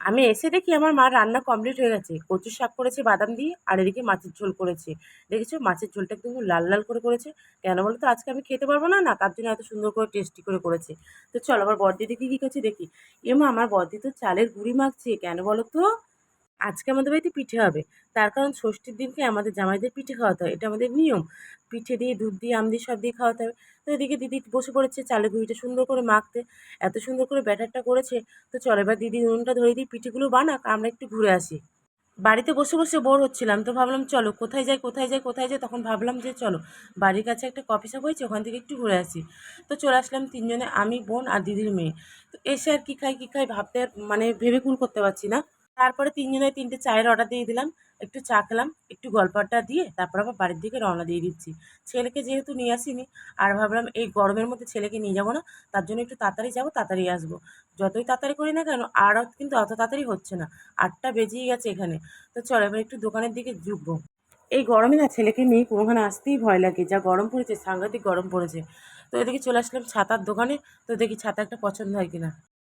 আমি এসে দেখি আমার মা রান্না কমপ্লিট হয়ে গেছে। কচুর শাক করেছে বাদাম দিয়ে, আর এদিকে মাছের ঝোল করেছে। দেখেছো মাছের ঝোলটা একদম লাল, লাল করে করেছে। কেন বলো তো? আজকে আমি খেতে পারবো না, না তার জন্য এত সুন্দর করে টেস্টি করে করেছে। তো চলো আমার বড়দি দেখি কি করছে দেখি। এমা আমার বড়দি তো চালের গুঁড়ি মাখছে। কেন বলো তো? আজকে আমাদের বাড়িতে পিঠে হবে। তার কারণ ষষ্ঠীর দিনকে আমাদের জামাইদের পিঠে খাওয়াতে হয়। এটা আমাদের নিয়ম। পিঠে দিয়ে, দুধ দিয়ে, আম দিয়ে সব দিয়ে খাওয়াতে হবে। তো এদিকে দিদি বসে পড়েছে চালের গুঁড়িটা সুন্দর করে মাখতে। এত সুন্দর করে ব্যাটারটা করেছে। তো চলো এবার দিদি উনুনটা ধরিয়ে দিই, পিঠেগুলো বানাক, আমরা একটু ঘুরে আসি। বাড়িতে বসে বসে বোর হচ্ছিলাম, তো ভাবলাম চলো কোথায় যাই কোথায় যাই কোথায় যাই, তখন ভাবলাম যে চলো বাড়ির কাছে একটা কফি শপ হয়েছে, ওখান থেকে একটু ঘুরে আসি। তো চলে আসলাম তিনজনে, আমি, বোন আর দিদির মেয়ে। তো এসে আর কী খাই ভাবতে মানে ভেবে কুল করতে পারছি না। তারপরে তিনজনে তিনটে চায়ের অর্ডার দিয়ে দিলাম। একটু চা খেলাম, একটু গল্প আড্ডা দিয়ে তারপর আবার বাড়ির দিকে রওনা দিয়ে দিচ্ছি। ছেলেকে যেহেতু নিয়ে আসিনি, আর ভাবলাম এই গরমের মধ্যে ছেলেকে নিয়ে যাবো না, তার জন্য একটু তাড়াতাড়ি যাবো, তাড়াতাড়ি আসবো। যতই তাড়াতাড়ি করি না কেন আর কিন্তু অত তাড়াতাড়ি হচ্ছে না। 8টা বেজেই গেছে এখানে। তো চলো এবার একটু দোকানের দিকে ঢুকবো। এই গরমে না ছেলেকে নিয়ে কোনোখানে আসতেই ভয় লাগে, যা গরম পড়েছে, সাংঘাতিক গরম পড়েছে। তো এদিকে চলে আসলাম ছাতার দোকানে। তো দেখি ছাতা একটা পছন্দ হয় কিনা।